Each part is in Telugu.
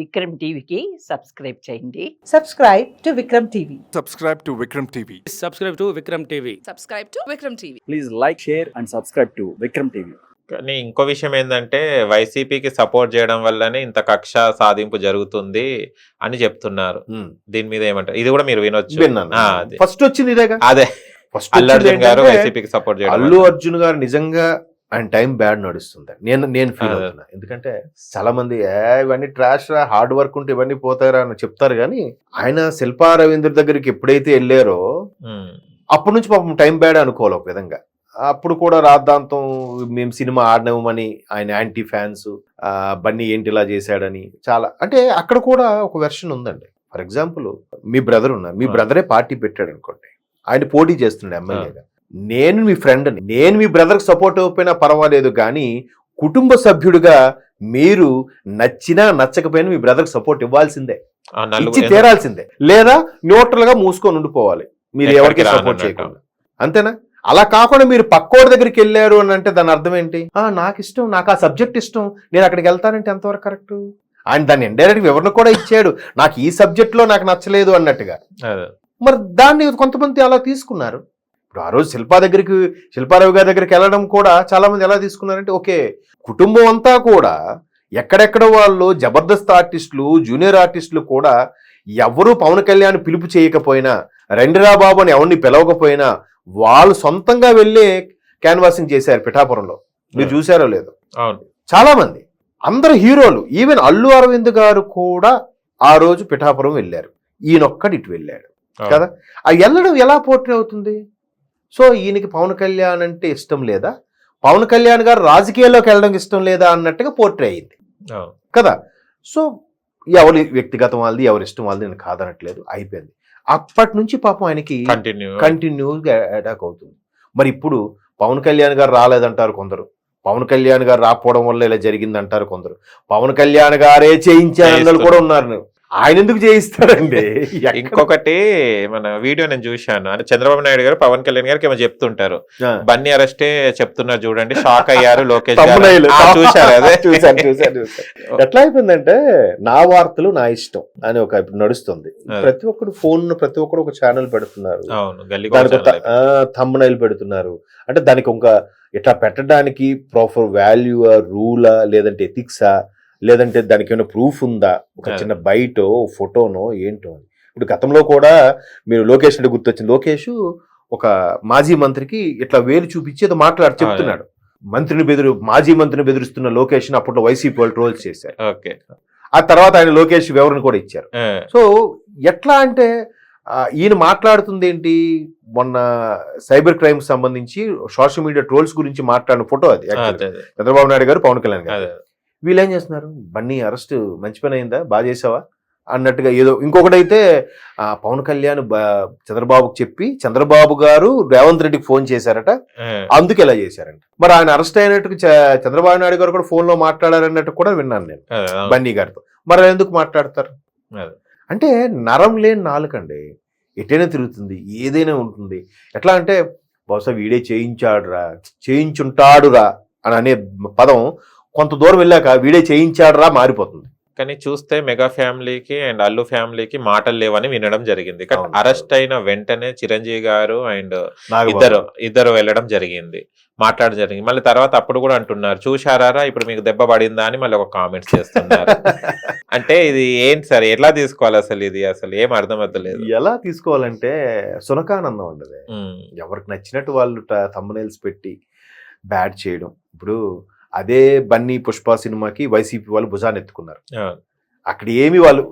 విక్రమ్ టీవీకి సబ్స్క్రైబ్ చేయండి. Subscribe to Vikram TV. Subscribe to Vikram TV. Subscribe to Vikram TV. Subscribe to Vikram TV. Please like, share and subscribe to Vikram TV. కానీ ఇంకో విషయం ఏంటంటే వైసీపీకి సపోర్ట్ చేయడం వల్లనే ఇంత కక్ష సాధింపు జరుగుతుంది అని చెప్తున్నారు. దీని మీద ఏమంటారు? ఇది కూడా మీరు వినొచ్చు. ఫస్ట్ వచ్చింది ఇదేగా. అదే ఫస్ట్ అల్లు అర్జున్ గారు వైసీపీకి సపోర్ట్ చేయడం. అల్లు అర్జున్ గారు నిజంగా ఆయన టైం బ్యాడ్ నడుస్తుంది నేను ఫీల్ అవుతున్నా. ఎందుకంటే చాలా మంది ఇవన్నీ ట్రాష్ రా, హార్డ్ వర్క్ ఉంటే ఇవన్నీ పోతారా అని చెప్తారు, కానీ ఆయన శిల్పా రవీంద్ర దగ్గరికి ఎప్పుడైతే వెళ్ళారో అప్పటి నుంచి పాపం టైం బ్యాడ్ అనుకోవాలి ఒక విధంగా. అప్పుడు కూడా రాద్ధాంతం మేము సినిమా ఆడినామని ఆయన యాంటీ ఫ్యాన్స్, బన్నీ ఏంటి ఇలా చేశాడని చాలా, అంటే అక్కడ కూడా ఒక వెర్షన్ ఉందండి. ఫర్ ఎగ్జాంపుల్ మీ బ్రదర్ ఉన్నారు, మీ బ్రదరే పార్టీ పెట్టాడు అనుకోండి, ఆయన పోటీ చేస్తున్నాడు ఎమ్మెల్యేగా. నేను మీ ఫ్రెండ్ని, నేను మీ బ్రదర్కి సపోర్ట్ అయిపోయినా పర్వాలేదు, కానీ కుటుంబ సభ్యుడిగా మీరు నచ్చినా నచ్చకపోయినా మీ బ్రదర్కి సపోర్ట్ ఇవ్వాల్సిందే, ఇచ్చి తీరాల్సిందే, లేదా న్యూట్రల్ గా మూసుకొని ఉండిపోవాలి మీరు ఎవరికి సపోర్ట్ చేయకుండా. అంతేనా? అలా కాకుండా మీరు పక్కోడి దగ్గరికి వెళ్ళారు అని అంటే దాని అర్థం ఏంటి? నాకు ఇష్టం, నాకు ఆ సబ్జెక్ట్ ఇష్టం, నేను అక్కడికి వెళ్తానంటే ఎంతవరకు కరెక్ట్? ఆయన దాన్ని ఇండైరెక్ట్ వివరణ కూడా ఇచ్చాడు, నాకు ఈ సబ్జెక్ట్ లో నాకు నచ్చలేదు అన్నట్టుగా. మరి దాన్ని కొంతమంది అలా తీసుకున్నారు. ఇప్పుడు ఆ రోజు శిల్పారావు గారి దగ్గరికి వెళ్ళడం కూడా చాలా మంది ఎలా తీసుకున్నారంటే, ఓకే కుటుంబం అంతా కూడా ఎక్కడెక్కడ వాళ్ళు జబర్దస్త్ ఆర్టిస్టులు, జూనియర్ ఆర్టిస్టులు కూడా ఎవరు పవన్ కళ్యాణ్ పిలుపు చేయకపోయినా, రండిరా బాబు అని ఎవరిని పిలవకపోయినా వాళ్ళు సొంతంగా వెళ్ళి క్యాన్వాసింగ్ చేశారు పిఠాపురంలో. మీరు చూసారో లేదో? చాలా మంది, అందరు హీరోలు, ఈవెన్ అల్లు అరవింద్ గారు కూడా ఆ రోజు పిఠాపురం వెళ్ళారు, ఈయనొక్కడు ఇటు వెళ్ళాడు కదా. ఆ వెళ్ళడం ఎలా పోర్ట్రే అవుతుంది? సో ఈయనకి పవన్ కళ్యాణ్ అంటే ఇష్టం లేదా, పవన్ కళ్యాణ్ గారు రాజకీయాల్లోకి వెళ్ళడం ఇష్టం లేదా అన్నట్టుగా పోర్ట్రే అయింది కదా. సో ఎవరి వ్యక్తిగతం వాళ్ళది, ఎవరి ఇష్టం వాళ్ళది, నేను కాదనట్లేదు, అయిపోయింది. అప్పటి నుంచి పాపం ఆయనకి కంటిన్యూగా అటాక్ అవుతుంది. మరి ఇప్పుడు పవన్ కళ్యాణ్ గారు రాలేదంటారు కొందరు, పవన్ కళ్యాణ్ గారు రాకపోవడం వల్ల ఇలా జరిగిందంటారు కొందరు, పవన్ కళ్యాణ్ గారే చేయించారన్న కూడా ఉన్నారు. ఆయన ఎందుకు చేయిస్తాడండి? ఇంకొకటి మన వీడియో నేను చూశాను, అంటే చంద్రబాబు నాయుడు గారు పవన్ కళ్యాణ్ గారికి ఏమో చెప్తుంటారు, బన్నీ అరెస్టే చెప్తున్నారు చూడండి, షాక్ అయ్యారు లోకేష్ చూశారు. అదే చూసాను. ఎట్లా అయిపోయిందంటే నా వార్తలు నా ఇష్టం అని ఒక ఇప్పుడు నడుస్తుంది. ప్రతి ఒక్కరు ఫోన్, ప్రతి ఒక్కరు ఒక ఛానల్ పెడుతున్నారు, థంబ్నైల్ పెడుతున్నారు. అంటే దానికి ఒక ఇట్లా పెట్టడానికి ప్రాపర్ వాల్యూఆ, రూలా, లేదంటే ఎథిక్సా, లేదంటే దానికి ఏమైనా ప్రూఫ్ ఉందా, ఒక చిన్న బయటో ఫోటోనో ఏంటో అని. ఇప్పుడు గతంలో కూడా మీరు లోకేష్ అంటే గుర్తొచ్చింది. లోకేష్ ఒక మాజీ మంత్రికి ఇట్లా వేలు చూపించి ఏదో చెప్తున్నాడు, మాజీ మంత్రిని బెదిరిస్తున్న లోకేష్ అప్పట్లో వైసీపీ వాళ్ళు ట్రోల్స్ చేశారు. ఆ తర్వాత ఆయన లోకేష్ వివరణ కూడా ఇచ్చారు. సో ఎట్లా అంటే ఈయన మాట్లాడుతుంది ఏంటి, మొన్న సైబర్ క్రైమ్ సంబంధించి సోషల్ మీడియా ట్రోల్స్ గురించి మాట్లాడిన ఫోటో అది చంద్రబాబు నాయుడు గారు, పవన్ కళ్యాణ్ గారు. వీళ్ళు ఏం చేస్తున్నారు, బన్నీ అరెస్ట్ మంచి పని అయిందా, బాగా చేసావా అన్నట్టుగా ఏదో. ఇంకొకటైతే పవన్ కళ్యాణ్ చంద్రబాబుకి చెప్పి చంద్రబాబు గారు రేవంత్ రెడ్డికి ఫోన్ చేశారట, అందుకు ఎలా చేశారంట. మరి ఆయన అరెస్ట్ అయినట్టు చంద్రబాబు నాయుడు గారు కూడా ఫోన్ లో మాట్లాడారన్నట్టు కూడా విన్నాను నేను బన్నీ గారితో. మరి ఎందుకు మాట్లాడతారు? అంటే నరం లేని నాలుకండి, ఎటైనా తిరుగుతుంది, ఏదైనా ఉంటుంది. ఎట్లా అంటే బహుశా వీడే చేయించుంటాడురా అని అనే పదం కొంత దూరం వెళ్ళాక వీడే చేయించాడురా మారిపోతుంది. కానీ చూస్తే మెగా ఫ్యామిలీకి అండ్ అల్లు ఫ్యామిలీకి మాటలు లేవని వినడం జరిగింది. కానీ అరెస్ట్ అయిన వెంటనే చిరంజీవి గారు అండ్ ఇద్దరు వెళ్ళడం జరిగింది, మాట్లాడడం జరిగింది. మళ్ళీ తర్వాత అప్పుడు కూడా అంటున్నారు, చూశారా ఇప్పుడు మీకు దెబ్బ పడిందా అని మళ్ళీ ఒక కామెంట్స్ చేస్తున్నారు. అంటే ఇది ఏంటి సార్, ఎట్లా తీసుకోవాలి అసలు? ఇది అసలు ఏం అర్థమవుతలేదు. ఎలా తీసుకోవాలంటే సునకానందం ఉండదు, ఎవరికి నచ్చినట్టు వాళ్ళు థంబ్నైల్స్ పెట్టి బ్యాడ్ చేయడం. ఇప్పుడు అదే బన్నీ పుష్ప సినిమాకి వైసీపీ వాళ్ళు భుజాన్ని ఎత్తుకున్నారు. అక్కడ ఏమి వాళ్ళు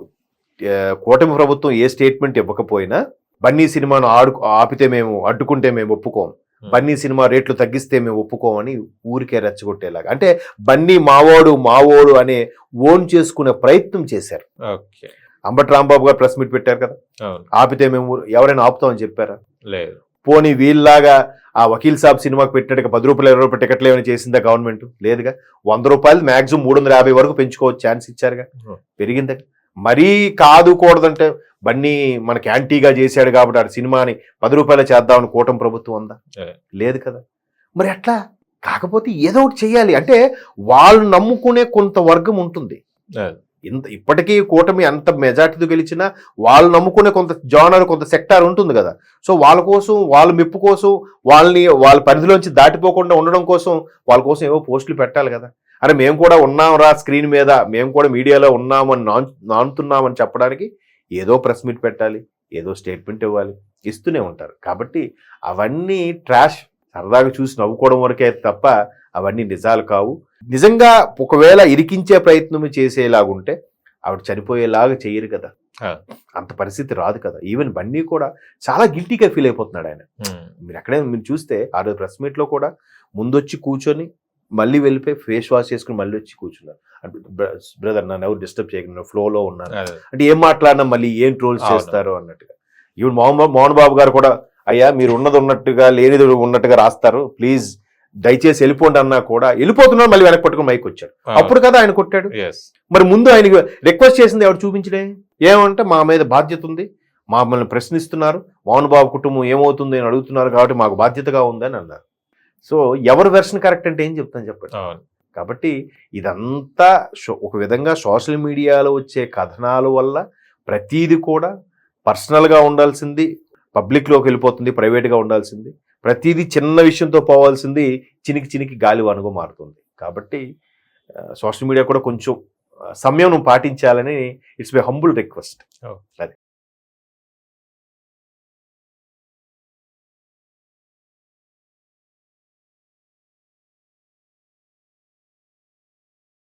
కూటమి ప్రభుత్వం ఏ స్టేట్మెంట్ ఇవ్వకపోయినా బన్నీ సినిమాను ఆపితే మేము అడ్డుకుంటే మేము ఒప్పుకోం, బన్నీ సినిమా రేట్లు తగ్గిస్తే మేము ఒప్పుకోమని ఊరికే రెచ్చగొట్టేలాగా, అంటే బన్నీ మావోడు అనే ఓన్ చేసుకునే ప్రయత్నం చేశారు. అంబటి రాంబాబు గారు ప్రెస్ మీట్ పెట్టారు కదా, ఆపితే మేము ఎవరైనా ఆపుతామని చెప్పారా? లేదు. పోనీ వీళ్ళలాగా ఆ వకీల్ సాబ్ సినిమాకి పెట్టినట్టుగా 10 రూపాయలు 20 రూపాయలు టికెట్లు ఏమైనా చేసిందా గవర్నమెంట్? లేదుగా. 100 రూపాయలు మ్యాక్సిమం 350 వరకు పెంచుకోవచ్చు ఛాన్స్ ఇచ్చారుగా, పెరిగిందా? మరీ కాదుకూడదంటే బన్నీ మనకి యాంటీగా చేశాడు కాబట్టి ఆ సినిమాని 10 రూపాయలు చేద్దామని కూటమి ప్రభుత్వం ఉందా? లేదు కదా. మరి అట్లా కాకపోతే ఏదో ఒకటి చెయ్యాలి. అంటే వాళ్ళు నమ్ముకునే కొంత వర్గం ఉంటుంది, ఇప్పటికీ కూటమి అంత మెజార్టీతో గెలిచినా వాళ్ళు నమ్ముకునే కొంత జానర్, కొంత సెక్టార్ ఉంటుంది కదా. సో వాళ్ళ కోసం, వాళ్ళ మెప్పు కోసం, వాళ్ళ పరిధిలోంచి దాటిపోకుండా ఉండడం కోసం వాళ్ళ కోసం ఏవో పోస్టులు పెట్టాలి కదా. అరే మేము కూడా ఉన్నాంరా స్క్రీన్ మీద, మేము కూడా మీడియాలో ఉన్నామని నానుతున్నామని చెప్పడానికి ఏదో ప్రెస్ మీట్ పెట్టాలి, ఏదో స్టేట్మెంట్ ఇవ్వాలి, ఇస్తూనే ఉంటారు. కాబట్టి అవన్నీ ట్రాష్, సరదాగా చూసి నవ్వుకోవడం వరకే తప్ప అవన్నీ నిజాలు కావు. నిజంగా ఒకవేళ ఇరికించే ప్రయత్నం చేసేలాగుంటే ఆవిడ చనిపోయేలాగా చెయ్యరు కదా, అంత పరిస్థితి రాదు కదా. ఈవెన్ బన్నీ కూడా చాలా గిల్టీగా ఫీల్ అయిపోతున్నాడు ఆయన. మీరు చూస్తే ఆ రోజు ప్రెస్ మీట్ లో కూడా ముందొచ్చి కూర్చొని మళ్ళీ వెళ్ళిపోయి ఫేస్ వాష్ చేసుకుని మళ్ళీ వచ్చి కూర్చున్నారు. బ్రదర్ నన్ను ఎవరు డిస్టర్బ్ చేయకుండా ఫ్లోలో ఉన్నాను అంటే ఏం మాట్లాడినా మళ్ళీ ఏం ట్రోల్స్ చేస్తారు అన్నట్టుగా. ఈవెన్ మోహన్ బాబు గారు కూడా అయ్యా మీరు ఉన్నది ఉన్నట్టుగా లేనిది ఉన్నట్టుగా రాస్తారు, ప్లీజ్ దయచేసి వెళ్ళిపోండి అన్నా కూడా వెళ్ళిపోతున్నాడు, మళ్ళీ వెనక్కి పట్టుకుని మైక్ వచ్చాడు. అప్పుడు కదా ఆయన కొట్టాడు. మరి ముందు ఆయనకి రిక్వెస్ట్ చేసింది ఎవరు చూపించలే, ఏమంటే మా మీద బాధ్యత ఉంది, మమ్మల్ని ప్రశ్నిస్తున్నారు, మోహన్ బాబు కుటుంబం ఏమవుతుంది అని అడుగుతున్నారు కాబట్టి మాకు బాధ్యతగా ఉందని అన్నారు. సో ఎవరి వెర్షన్ కరెక్ట్ అంటే ఏం చెప్తాను చెప్పండి. కాబట్టి ఇదంతా ఒక విధంగా సోషల్ మీడియాలో వచ్చే కథనాల వల్ల ప్రతీది కూడా పర్సనల్గా ఉండాల్సింది పబ్లిక్లోకి వెళ్ళిపోతుంది, ప్రైవేట్గా ఉండాల్సింది ప్రతిదీ చిన్న విషయంతో పోవాల్సింది చినికి గాలివానగా మారుతుంది. కాబట్టి సోషల్ మీడియా కూడా కొంచెం సమయం పాటించాలని ఇట్స్ మై హంబుల్ రిక్వెస్ట్.